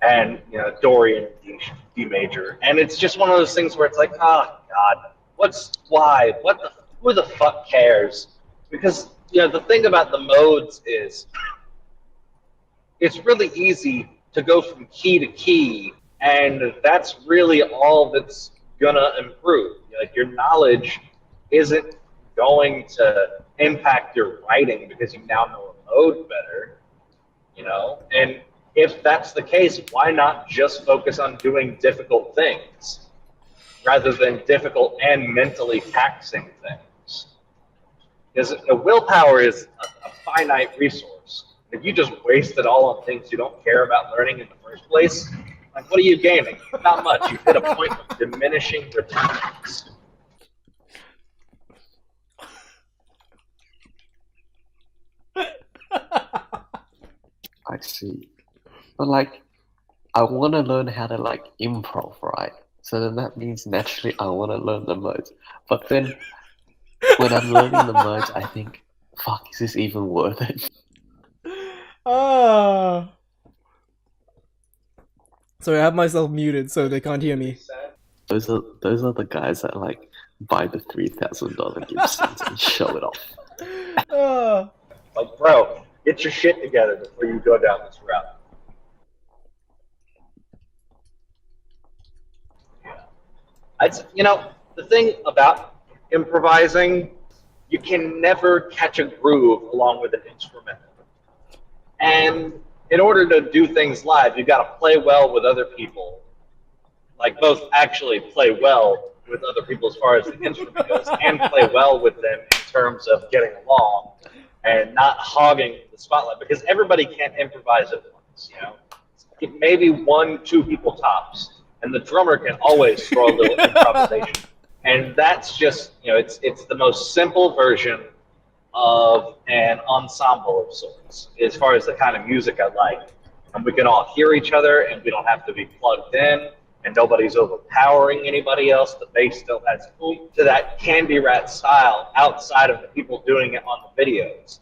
and Dorian D major, and it's just one of those things where it's like, oh God, who the fuck cares? Because the thing about the modes is it's really easy to go from key to key, and that's really all that's gonna improve. Like your knowledge isn't going to impact your writing because you now know a mode better, And if that's the case, why not just focus on doing difficult things rather than difficult and mentally taxing things? Because willpower is a finite resource. If you just waste it all on things you don't care about learning in the first place, like what are you gaining? Not much. You've hit a point of diminishing returns. I see. But I want to learn how to improv, right? So then that means naturally I want to learn the modes. But then when I'm learning the modes, I think, fuck, is this even worth it? Sorry, I have myself muted so they can't hear me. Those are the guys that buy the $3,000 gift sets and show it off. Like, bro, get your shit together before you go down this route. The thing about improvising, you can never catch a groove along with an instrument. And in order to do things live, you've got to play well with other people. Like, both actually play well with other people as far as the instrument goes, and play well with them in terms of getting along and not hogging the spotlight, because everybody can't improvise at once, Maybe 1-2 people tops, and the drummer can always throw a little improvisation. And that's just, it's the most simple version of an ensemble of sorts, as far as the kind of music I like. And we can all hear each other, and we don't have to be plugged in, and nobody's overpowering anybody else. The bass still has oomph to that Candy Rat style outside of the people doing it on the videos.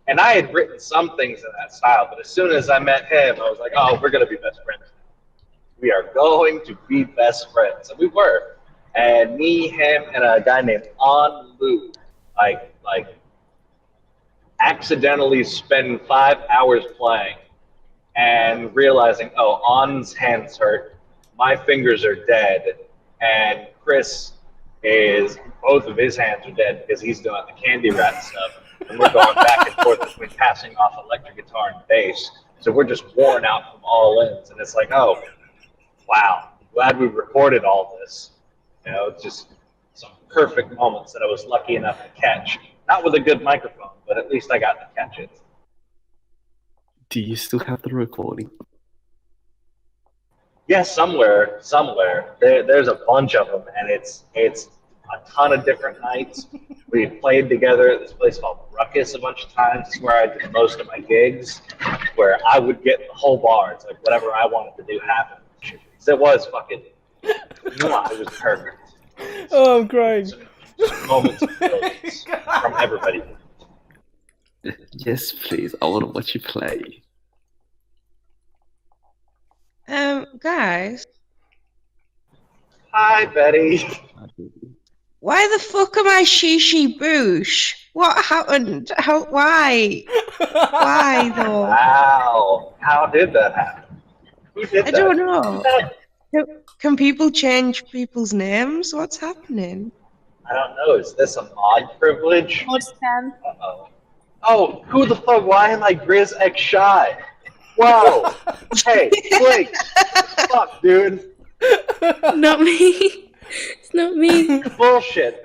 And I had written some things in that style, but as soon as I met him, I was like, oh, we're going to be best friends. We are going to be best friends. And we were. And me, him, and a guy named An Lu, accidentally spend 5 hours playing and realizing, oh, An's hands hurt, my fingers are dead, and Chris both of his hands are dead because he's doing the Candy Rat stuff, and we're going back and forth between passing off electric guitar and bass, so we're just worn out from all ends, and it's like, oh, wow, glad we recorded all this. It's just some perfect moments that I was lucky enough to catch. Not with a good microphone, but at least I got to catch it. Do you still have the recording? Yeah, somewhere. There's a bunch of them, and it's a ton of different nights. We played together at this place called Ruckus a bunch of times. It's where I did most of my gigs, where I would get the whole bar. It's like whatever I wanted to do happened. It was fucking, it was perfect. Oh, I'm crying. Moments of brilliance from everybody. Yes, please. I want to watch you play. Guys. Hi, Betty. Why the fuck am I Shishi Boosh? What happened? Why? Why, though? Wow. How did that happen? Who did that? I don't know. Can people change people's names? What's happening? I don't know. Is this a mod privilege? Mod scan. Uh-oh. Oh, who the fuck? Why am I Grizz X Shy? Whoa. Hey, Blake. Fuck, dude. Not me. It's not me. Bullshit.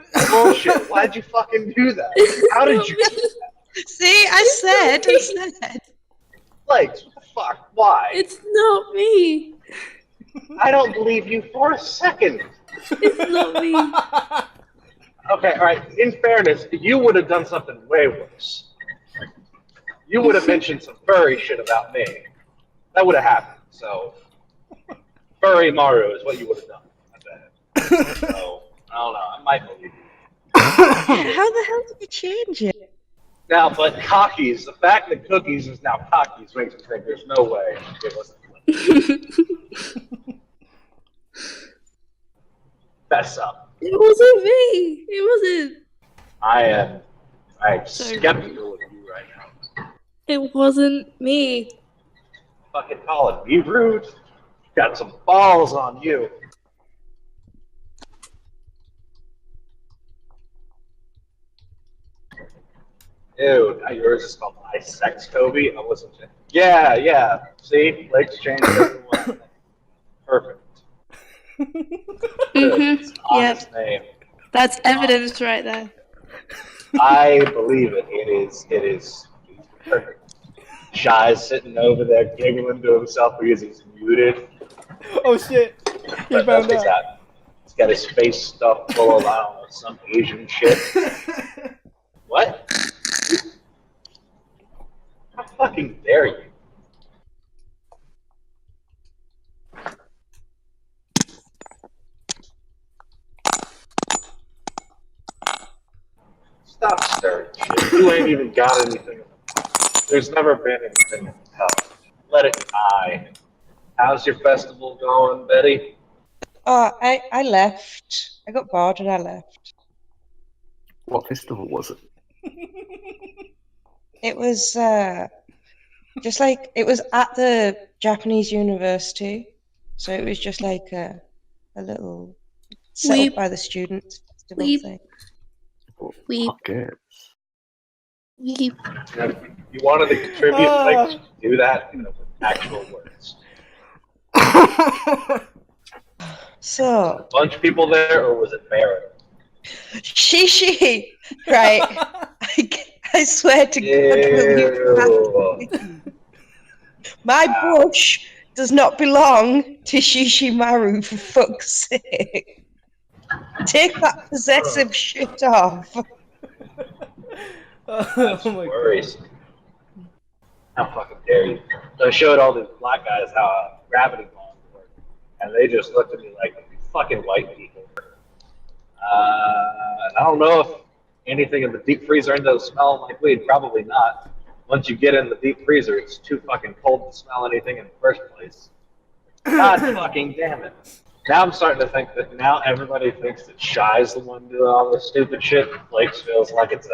Why'd you fucking do that? How did you do that? See, I said. Blake, what the fuck? Why? It's not me. I don't believe you for a second. It's not me. Okay, all right. In fairness, you would have done something way worse. You would have mentioned some furry shit about me. That would have happened. So, furry Maru is what you would have done. I bet. So, I don't know. I might believe you. How the hell did you change it? Now, but Cockies, the fact that Cookies is now Cockies makes me think there's no way it wasn't Blake. Fess up. It wasn't me. It wasn't. I'm Sorry. skeptical of you right now. It wasn't me. Fucking calling me rude. Got some balls on you. Ew, now yours is called My Sex Toby. I wasn't. Yeah. See, Blake's changed everyone. Perfect. Good. It's an honest name. That's evidence right there. I believe it. It is perfect. Shy's sitting over there giggling to himself because he's muted. Oh shit! He But that's found what's out. happening. He's got his face stuffed full of, I don't know, some Asian shit. What? How fucking dare you? Stop stirring shit. You ain't even got anything. There's never been anything in hell. Let it die. How's your festival going, Betty? Oh, I left. I got bored and I left. What festival was it? It was just like it was at the Japanese university, so it was just like a little set Weep. up by the students festival Weep. thing. Weep. Okay. Weep. You wanted to contribute, like, do that in actual words. So A bunch of people there, or was it Barrett? Shishi, right? I swear to God, will you Ew. my Wow. bush does not belong to Shishimaru, for fuck's sake. Take that possessive shit off. That's Oh my god. worrisome. How fucking dare you? So I showed all these black guys how gravity bombs work, and they just looked at me like fucking white people. I don't know if anything in the deep freezer ends up smelling like weed. Probably not. Once you get in the deep freezer, it's too fucking cold to smell anything in the first place. God fucking damn it. Now I'm starting to think that now everybody thinks that Shy's the one doing all this stupid shit. Blake feels like it's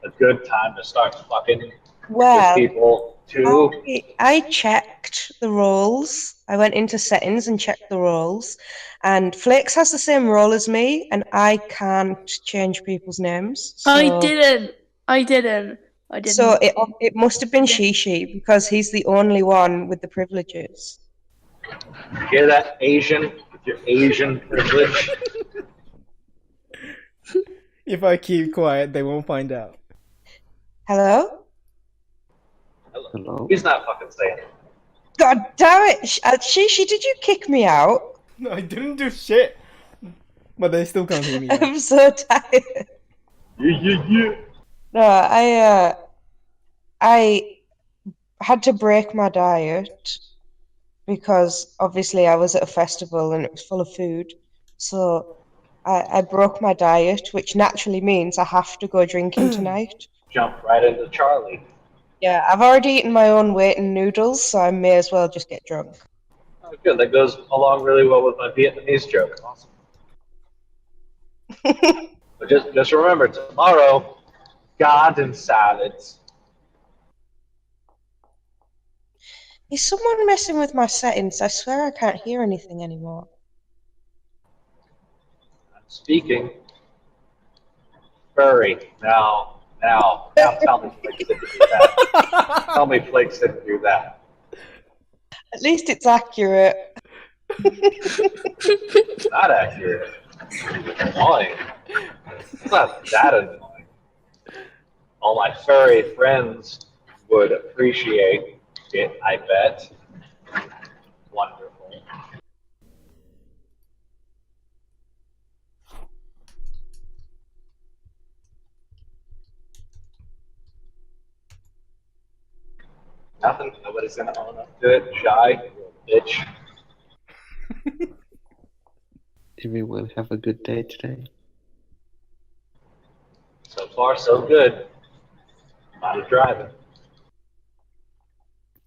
a good time to start fucking with Well, people too. I checked the roles. I went into settings and checked the roles, and Flakes has the same role as me, and I can't change people's names. So, I didn't. I didn't. so it must have been Shishi because he's the only one with the privileges. Hear that, Asian? With your Asian privilege. If I keep quiet, they won't find out. Hello? Hello? He's not fucking saying it. God damn it! Shishi, did you kick me out? No, I didn't do shit. But they still can't hear me. Now. I'm so tired. Yeah. No, I had to break my diet because obviously I was at a festival and it was full of food. So I broke my diet, which naturally means I have to go drinking tonight. Jump right into Charlie. Yeah, I've already eaten my own weight in noodles, so I may as well just get drunk. Oh, good. That goes along really well with my Vietnamese joke. Awesome. But just remember, tomorrow, God and salads. Is someone messing with my settings? I swear I can't hear anything anymore. I'm speaking. Furry. Now tell me Flakes didn't do that. Tell me Flakes didn't do that. At least it's accurate. Not accurate. Annoying. It's not that annoying. All my furry friends would appreciate it, I bet. Wonderful. Nothing. Nobody's gonna own up to it. Shy, you bitch. Everyone have a good day today. So far, so good. I'm driving.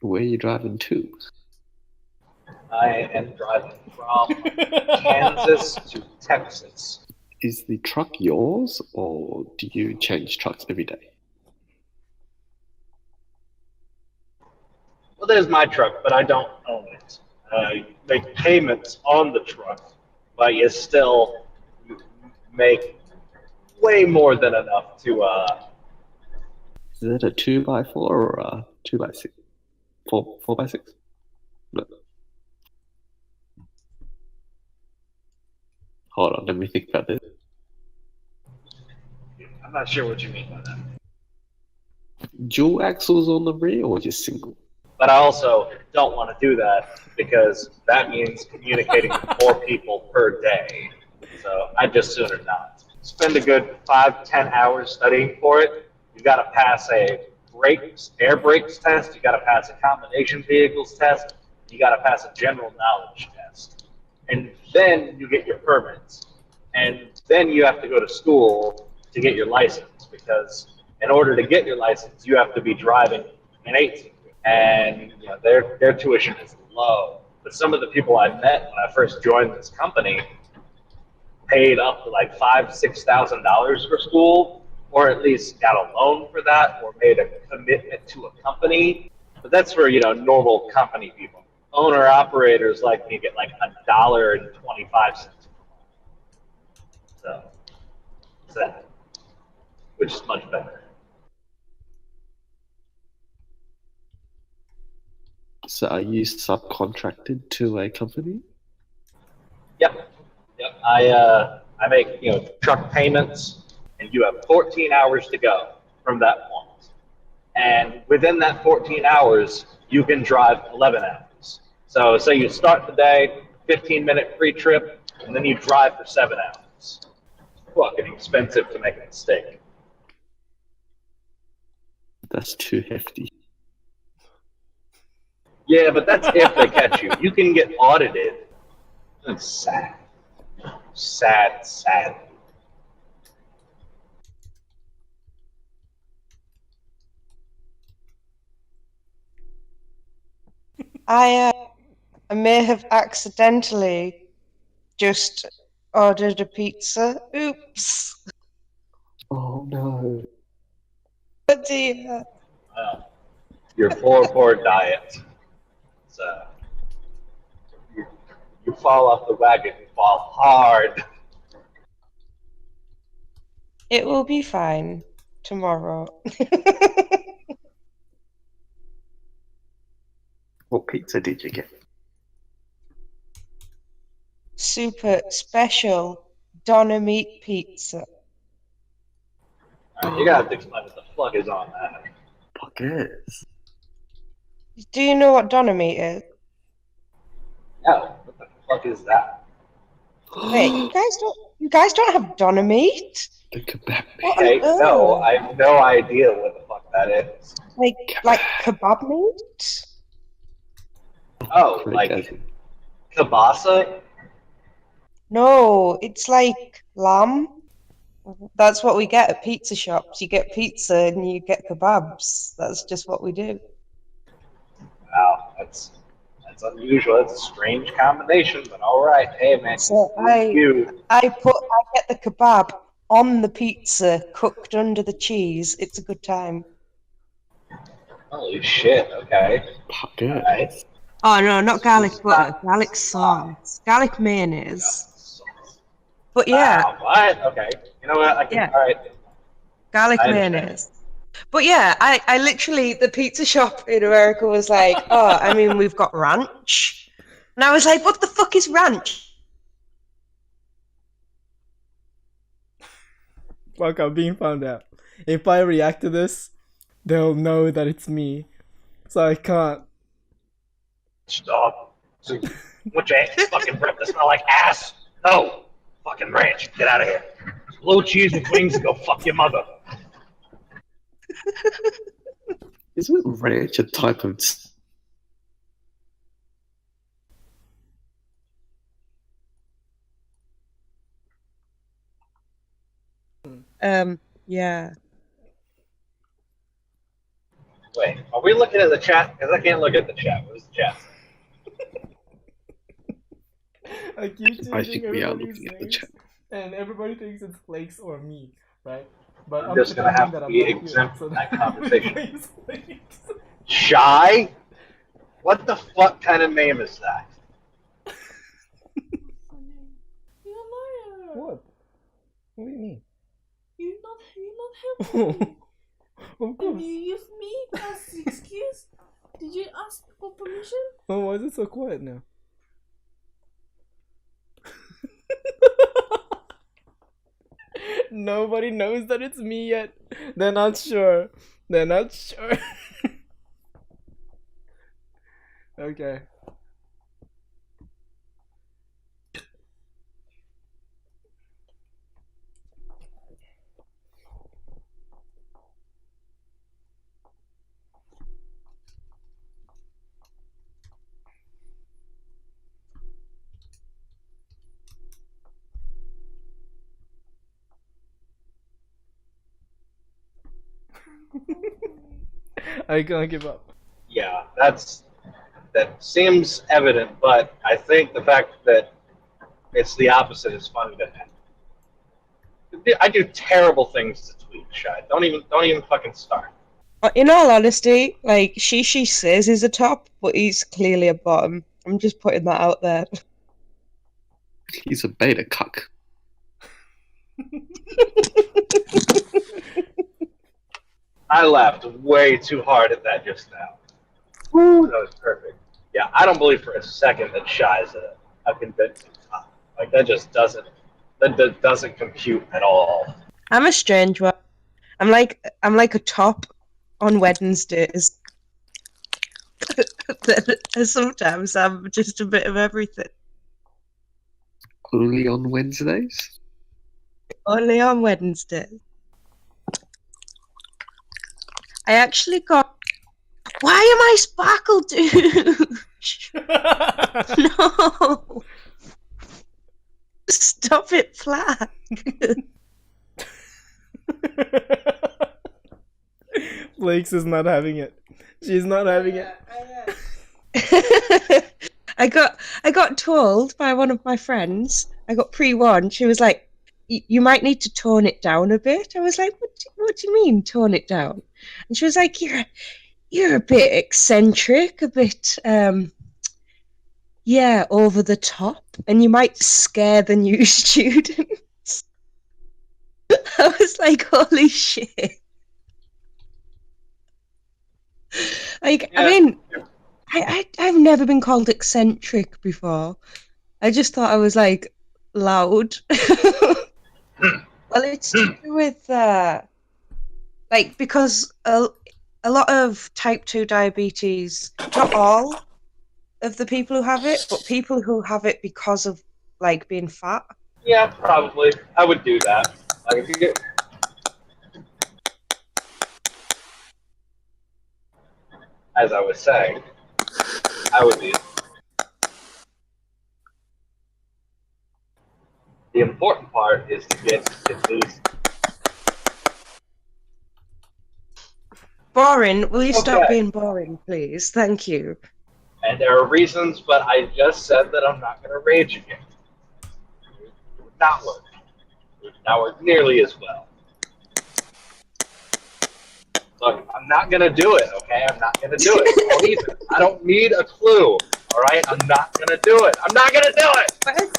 Where are you driving to? I am driving from Kansas to Texas. Is the truck yours, or do you change trucks every day? Well, there's my truck, but I don't own it. You make payments on the truck, but you still make way more than enough to. Is it a 2x4 or a 2x6? 4x6? No. Hold on, let me think about this. I'm not sure what you mean by that. Dual axles on the rear or just single? But I also don't want to do that because that means communicating with more people per day. So I'd just sooner not. Spend a good 5-10 hours studying for it. You got to pass a air brakes test. You got to pass a combination vehicles test. You got to pass a general knowledge test, and then you get your permits. And then you have to go to school to get your license because in order to get your license, you have to be driving an 18. And you know, their tuition is low. But some of the people I met when I first joined this company paid up to like $5,000-6,000 for school, or at least got a loan for that, or made a commitment to a company. But that's for normal company people. Owner operators like me get like $1.25. So it's that, which is much better. So are you subcontracted to a company? Yep. I make truck payments, and you have 14 hours to go from that point. And within that 14 hours, you can drive 11 hours. So say you start the day, 15-minute free trip, and then you drive for 7 hours. It's fucking expensive to make a mistake. That's too hefty. Yeah, but that's if they catch you. You can get audited. That's sad. Sad. I may have accidentally just ordered a pizza. Oops. Oh no. Oh dear. Your 4-4 diet. So you fall off the wagon, you fall hard. It will be fine tomorrow. What pizza did you get? Super special Donna meat pizza. You gotta explain what the fuck is on that. Fuck is. Do you know what Donna meat is? No, what the fuck is that? Wait, you guys don't have Donna meat? The kebab. What on Okay, no, earth? I have no idea what the fuck that is. Like kebab meat? Oh, like kielbasa? No, it's like lamb. That's what we get at pizza shops. You get pizza and you get kebabs. That's just what we do. Wow, that's unusual. That's a strange combination, but all right. Hey, man, So I get the kebab on the pizza, cooked under the cheese. It's a good time. Holy shit. Okay. Fuck All is. right. Oh no, not garlic butter, Stop. garlic sauce, garlic mayonnaise. But yeah, Wow. What? Okay. You know what? Yeah. All right. garlic I understand. mayonnaise. But yeah, I literally, the pizza shop in America was like, oh, I mean, we've got ranch. And I was like, what the fuck is ranch? Fuck, I'm being found out. If I react to this, they'll know that it's me. So I can't. Stop. So, what's your fucking breath that smell like ass? No. Fucking ranch. Get out of here. Blue cheese with wings and go fuck your mother. Isn't ranch a type of... Yeah. Wait, are we looking at the chat? Because I can't look at the chat. What does the chat say? I keep I changing think we are everybody's looking at the names, chat. and everybody thinks it's Flakes or me, right? But I'm I'm just gonna pretending have to that I'm be not exempt here, so from that that conversation. everybody's Flakes. Shy? What the fuck kind of name is that? You're a liar. What? What do you mean? You're not helping me. Of And course. you use me as excuse. Did you ask for permission? Oh, why is it so quiet now? Nobody knows that it's me yet. They're not sure. They're not sure. Okay. I can't give up. Yeah, that seems evident, but I think the fact that it's the opposite is funny to me. I do terrible things to tweet, Shy. Don't even fucking start. In all honesty, like she says he's a top, but he's clearly a bottom. I'm just putting that out there. He's a beta cuck. I laughed way too hard at that just now. That was perfect. Yeah, I don't believe for a second that Shy's a convincing top. Like that just doesn't compute at all. I'm a strange one. I'm like a top on Wednesdays. Sometimes I'm just a bit of everything. Only on Wednesdays? Only on Wednesdays. I actually got. Why am I Sparkle Douche? No. Stop it, Flag. Flakes is not having it. She's not having it. I got told by one of my friends. I got pre-warned. She was like, "You might need to tone it down a bit." I was like, "What do you mean tone it down?" And she was like, "You're a bit eccentric, a bit yeah, over the top, and you might scare the new students." I was like, "Holy shit!" Like, Yeah. I mean, I've never been called eccentric before. I just thought I was like loud. Well, it's to do with like because a lot of type 2 diabetes, not all of the people who have it, but people who have it because of like being fat. Yeah, probably. I would do that. Like if you get, as I was saying, I would be. The important part is to get at least. Boring. Will you stop Okay. being boring, please? Thank you. And there are reasons, but I just said that I'm not going to rage again. It would not work. It would not work nearly as well. Look, I'm not going to do it, okay? I'm not going to do it. I don't need a clue, all right? I'm not going to do it. I'm not going to do it! But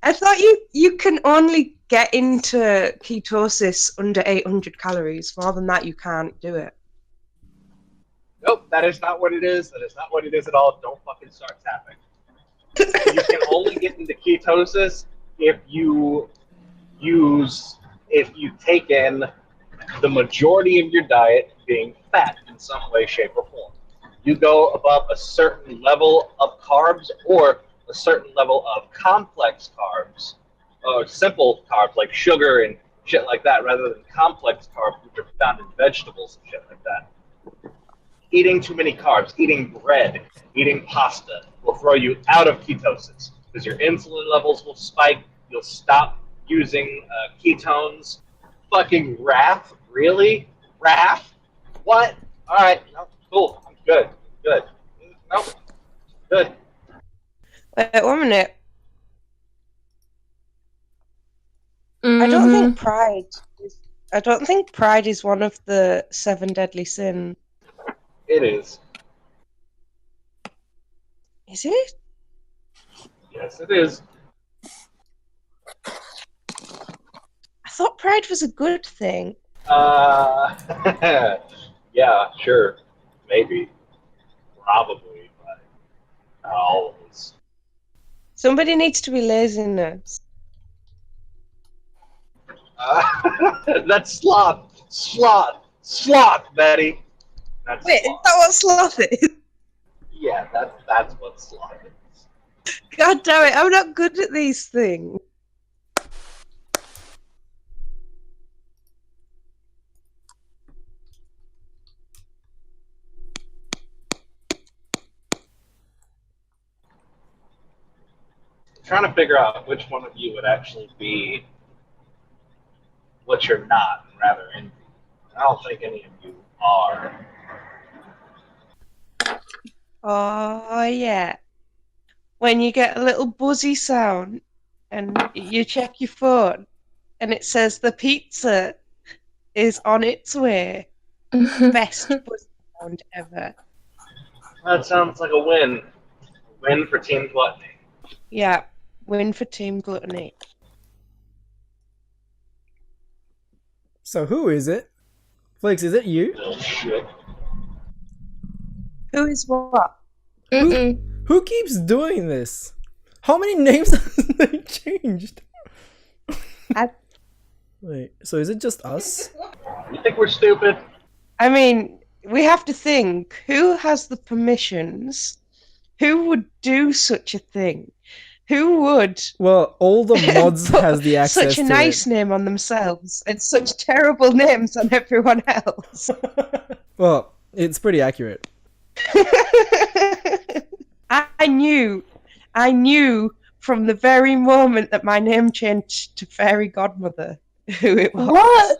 I thought you can only get into ketosis under 800 calories. More than that, you can't do it. Nope, that is not what it is. That is not what it is at all. Don't fucking start tapping. You can only get into ketosis if you take in the majority of your diet being fat in some way, shape, or form. You go above a certain level of carbs or a certain level of complex carbs, or simple carbs like sugar and shit like that, rather than complex carbs, which are found in vegetables and shit like that. Eating too many carbs, eating bread, eating pasta will throw you out of ketosis because your insulin levels will spike. You'll stop using ketones. Fucking RAF? Really? RAF? What? All right. No, cool. I'm good. Good. Nope. Good. Wait 1 minute. I don't think pride. I don't think pride is one of the 7 deadly sins. It is. Is it? Yes, it is. I thought pride was a good thing. Yeah, sure. Maybe. Probably, but not always. Somebody needs to be laziness. That's sloth. Sloth, Betty. That's Wait, is sloth. that what sloth is? Yeah, that's what sloth is. God damn it, I'm not good at these things. I'm trying to figure out which one of you would actually be what you're not, and rather envy. I don't think any of you are. Oh, yeah. When you get a little buzzy sound and you check your phone and it says the pizza is on its way. Best buzzy sound ever. That sounds like a win. A win for Team Gluttony. Yeah, win for Team Gluttony. So who is it? Flakes, is it you? Little shit. Who is what? Who keeps doing this? How many names have they changed? Wait, so is it just us? You think we're stupid? I mean, we have to think, who has the permissions? Who would do such a thing? Who would Well, all the mods put has the access such a to nice it. name on themselves and such terrible names on everyone else? Well, it's pretty accurate. I knew from the very moment that my name changed to Fairy Godmother who it was. What?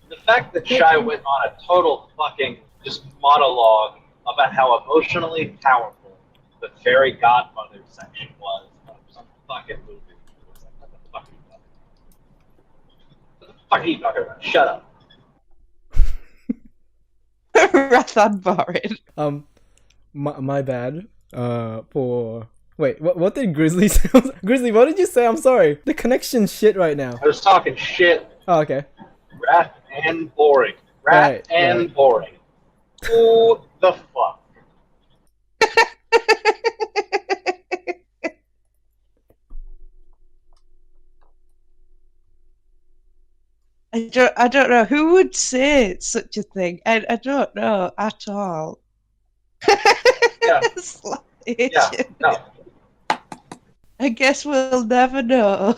The fact that Shy went on a total fucking just monologue about how emotionally powerful the fairy godmother section was of some fucking movie. It was like, what the fuck are you talking about? Shut up. Rathan Borid. My bad. For wait, what did Grizzly say? Grizzly, what did you say? I'm sorry. The connection's shit right now. I was talking shit. Oh, okay. Rat and boring. Rat and boring. Who the fuck? I don't know who would say such a thing. I don't know at all. Yeah. Yeah, No. I guess we'll never know.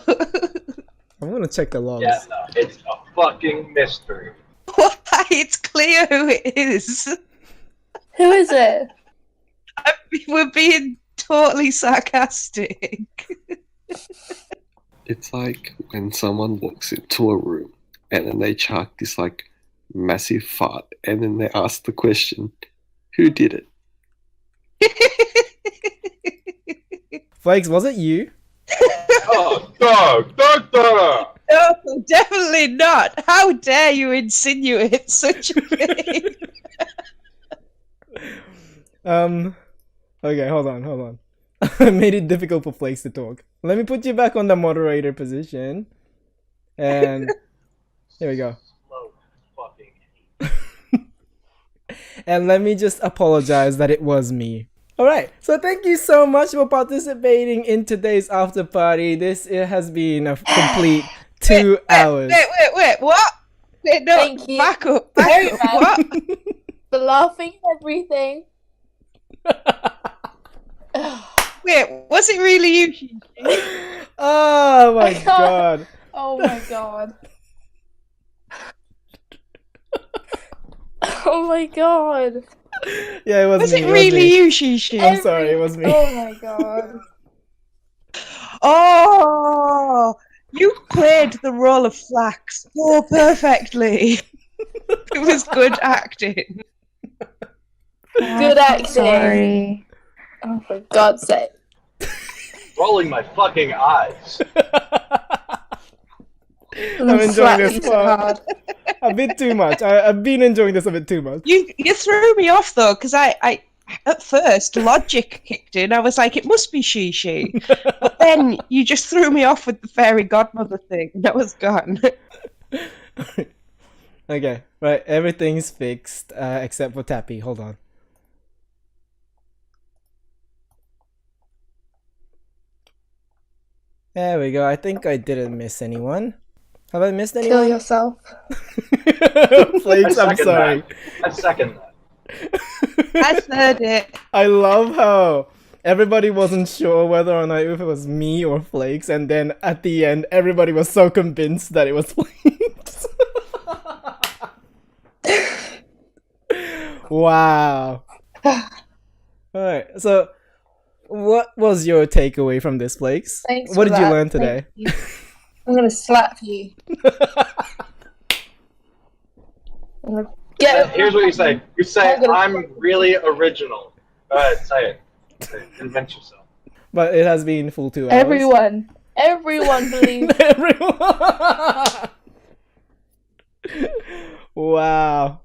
I'm gonna check the logs. Yeah, no. It's a fucking mystery. Why? It's clear who it is. Who is it? We're being totally sarcastic. It's like when someone walks into a room and then they chuck this like massive fart and then they ask the question, who did it? Flakes, was it you? Oh, dog. No, definitely not. How dare you insinuate such a thing? Okay, hold on. I made it difficult for Flakes to talk. Let me put you back on the moderator position. And here we go. Slow fucking. And let me just apologize that it was me. Alright, so thank you so much for participating in today's after party. It has been a complete 2 hours. Wait, what? Wait, no, Thank you back up. very much. What? For laughing at everything. Wait, was it really you, Shinji? Oh my god. Oh my god. Oh my god. Yeah, it was Was me. it really you, Shishi? I'm sorry, it was me. Oh my god. Oh, you played the role of Flax so perfectly. It was good acting. Good acting. Sorry. Oh, for God's sake. Rolling my fucking eyes. I'm enjoying Slap this me so part hard. a bit too much. I've been enjoying this a bit too much. You threw me off though, because I at first logic kicked in. I was like, it must be she. But then you just threw me off with the fairy godmother thing. That was gone. Okay, right. Everything's fixed except for Tappy. Hold on. There we go. I think I didn't miss anyone. Have I missed Kill anyone? yourself. Flakes, I'm sorry. I second that. I third it. I love how everybody wasn't sure whether or not if it was me or Flakes, and then at the end, everybody was so convinced that it was Flakes. Wow. Alright, so what was your takeaway from this, Flakes? Thanks What for did you that. learn today? Thank you. I'm gonna slap you. I'm gonna get Here's what you say. You say, I'm gonna- I'm really original. Go ahead, say it. Convince yourself. But it has been full 2 hours. Everyone believes. Everyone. Wow.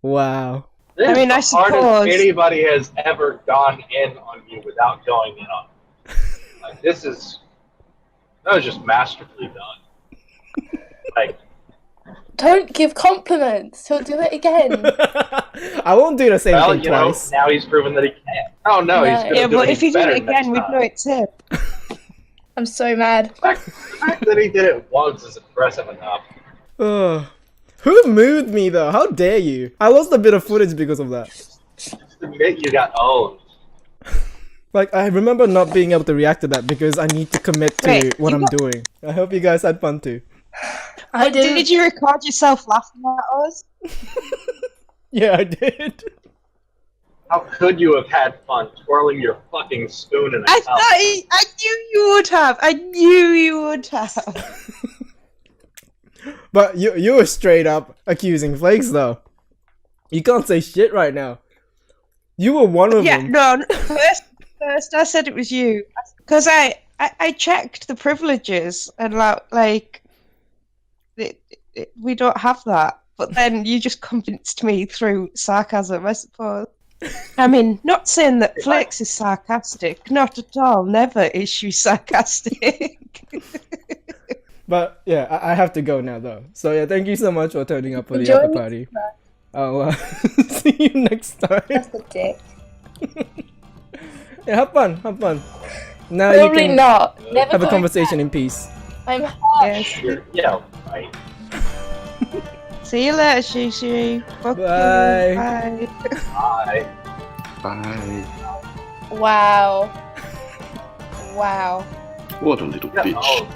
Wow. This I mean, I is the hardest suppose- anybody has ever gone in on you without going in on you. Like, that was just masterfully done. Like, Don't give compliments. He'll do it again. I won't do the same well, thing you know, twice. now he's proven that he can't. Oh no, he's No. gonna Yeah, do but it if he did better it next again, we'd time. know it's him. I'm so mad. The fact that he did it once is impressive enough. Ugh. Who moved me though? How dare you? I lost a bit of footage because of that. Just admit you got owned. Like, I remember not being able to react to that because I need to commit to Wait, what you I'm doing. I hope you guys had fun too. I didn't. Did you record yourself laughing at us? Yeah, I did. How could you have had fun twirling your fucking spoon in a I cup? knew you would have. I knew you would have. But you were straight up accusing Flakes though. You can't say shit right now. You were one of Yeah, them. no. First, I said it was you because I checked the privileges and like we don't have that. But then you just convinced me through sarcasm, I suppose. I mean, not saying that Flakes is sarcastic. Not at all. Never is she sarcastic. But yeah, I have to go now though. So yeah, thank you so much for turning up for the Enjoy after it. party. I'll see you next time. That's the dick. Yeah, have fun, have fun. Now Probably you can not. Never have a going conversation back. in peace. I'm Yes. Sure. Yeah, right. See you later, Shishu. Fuck Bye. you. Bye. Bye. Bye. Wow. Wow. What a little Yeah, bitch. oh,